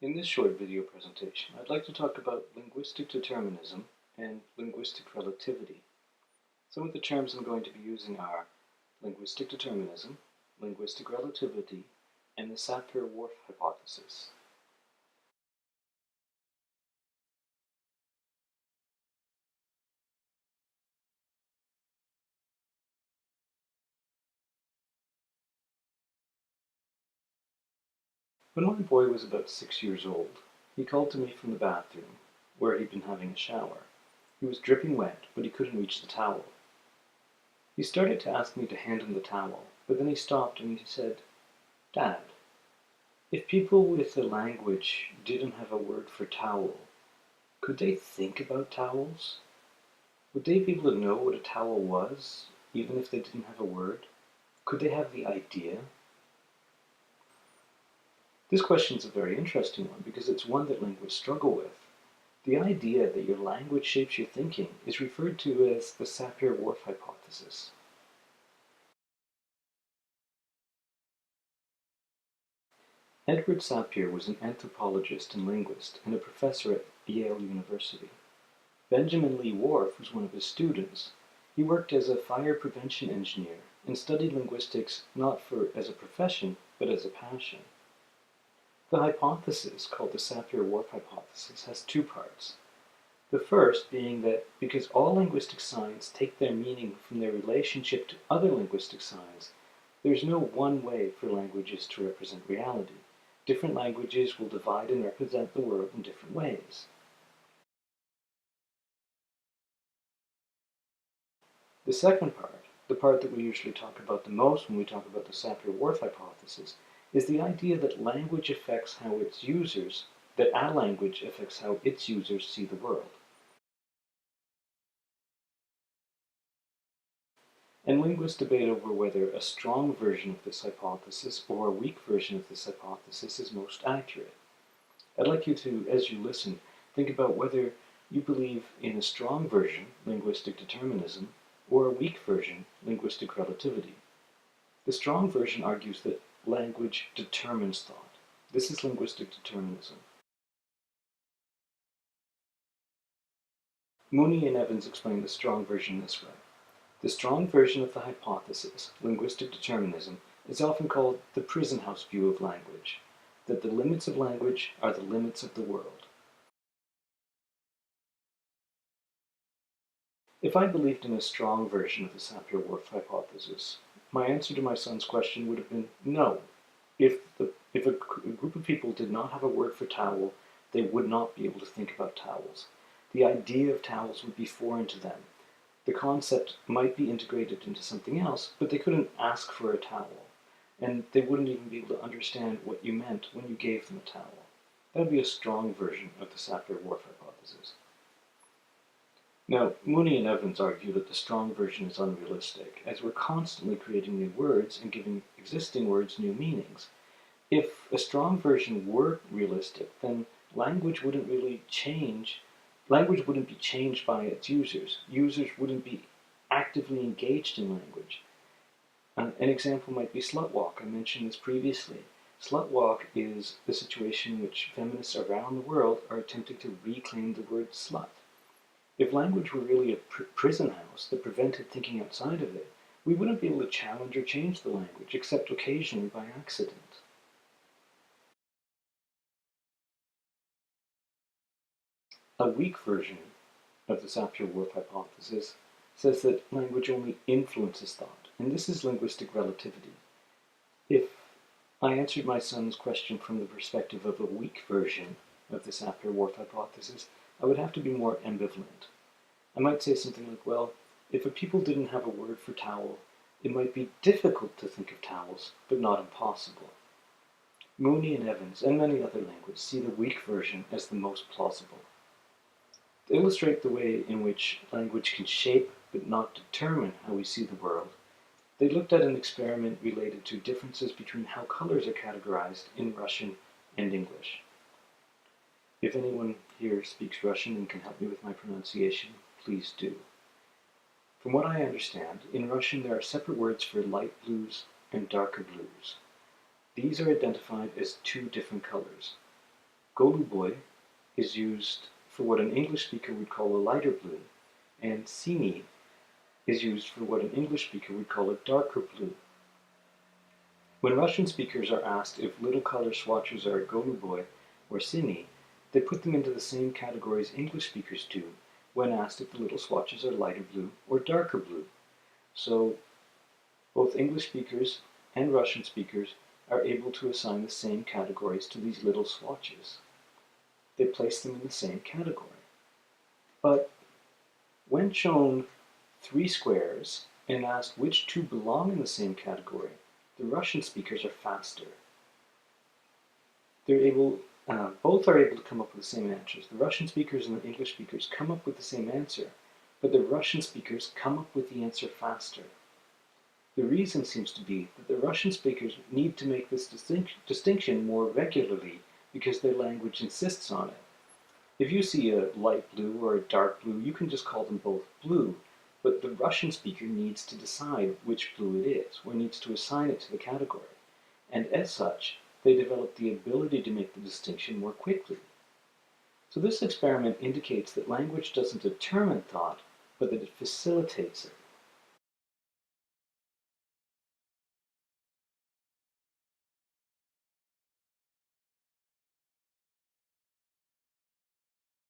In this short video presentation, I'd like to talk about linguistic determinism and linguistic relativity. Some of the terms I'm going to be using are linguistic determinism, linguistic relativity, and the Sapir-Whorf hypothesis. When my boy was about 6 years old, he called to me from the bathroom, where he'd been having a shower. He was dripping wet, but he couldn't reach the towel. He started to ask me to hand him the towel, but then he stopped and he said, "Dad, if people with a language didn't have a word for towel, could they think about towels? Would they be able to know what a towel was, even if they didn't have a word? Could they have the idea?" This question is a very interesting one because it's one that linguists struggle with. The idea that your language shapes your thinking is referred to as the Sapir-Whorf hypothesis. Edward Sapir was an anthropologist and linguist and a professor at Yale University. Benjamin Lee Whorf was one of his students. He worked as a fire prevention engineer and studied linguistics not as a profession, but as a passion. The hypothesis, called the Sapir-Whorf hypothesis, has two parts. The first being that because all linguistic signs take their meaning from their relationship to other linguistic signs, there's no one way for languages to represent reality. Different languages will divide and represent the world in different ways. The second part, the part that we usually talk about the most when we talk about the Sapir-Whorf hypothesis, is the idea that a language affects how its users see the world. And linguists debate over whether a strong version of this hypothesis or a weak version of this hypothesis is most accurate. I'd like you to, as you listen, think about whether you believe in a strong version, linguistic determinism, or a weak version, linguistic relativity. The strong version argues that language determines thought. This is linguistic determinism. Mooney and Evans explain the strong version this way. The strong version of the hypothesis, linguistic determinism, is often called the prison house view of language, that the limits of language are the limits of the world. If I believed in a strong version of the Sapir-Whorf hypothesis, my answer to my son's question would have been no. If a group of people did not have a word for towel, they would not be able to think about towels. The idea of towels would be foreign to them. The concept might be integrated into something else, but they couldn't ask for a towel, and they wouldn't even be able to understand what you meant when you gave them a towel. That would be a strong version of the Sapir-Whorf hypothesis. Now, Mooney and Evans argue that the strong version is unrealistic, as we're constantly creating new words and giving existing words new meanings. If a strong version were realistic, then language wouldn't be changed by its users. Users wouldn't be actively engaged in language. An example might be slut walk. I mentioned this previously. Slut walk is the situation in which feminists around the world are attempting to reclaim the word slut. If language were really a prison house that prevented thinking outside of it, we wouldn't be able to challenge or change the language, except occasionally by accident. A weak version of the Sapir-Whorf hypothesis says that language only influences thought, and this is linguistic relativity. If I answered my son's question from the perspective of a weak version of the Sapir-Whorf hypothesis, I would have to be more ambivalent. I might say something like, well, if a people didn't have a word for towel, it might be difficult to think of towels, but not impossible. Mooney and Evans, and many other linguists, see the weak version as the most plausible. To illustrate the way in which language can shape but not determine how we see the world, they looked at an experiment related to differences between how colors are categorized in Russian and English. If anyone here speaks Russian and can help me with my pronunciation, please do. From what I understand, in Russian there are separate words for light blues and darker blues. These are identified as two different colors. Goluboy is used for what an English speaker would call a lighter blue, and Sini is used for what an English speaker would call a darker blue. When Russian speakers are asked if little color swatches are Goluboy or Sini, they put them into the same categories English speakers do when asked if the little swatches are lighter blue or darker blue. So both English speakers and Russian speakers are able to assign the same categories to these little swatches. They place them in the same category. But when shown 3 squares and asked which 2 belong in the same category, the Russian speakers are faster. Both are able to come up with the same answers. The Russian speakers and the English speakers come up with the same answer, but the Russian speakers come up with the answer faster. The reason seems to be that the Russian speakers need to make this distinction more regularly because their language insists on it. If you see a light blue or a dark blue, you can just call them both blue, but the Russian speaker needs to decide which blue it is, or needs to assign it to the category. And as such, they develop the ability to make the distinction more quickly. So this experiment indicates that language doesn't determine thought, but that it facilitates it.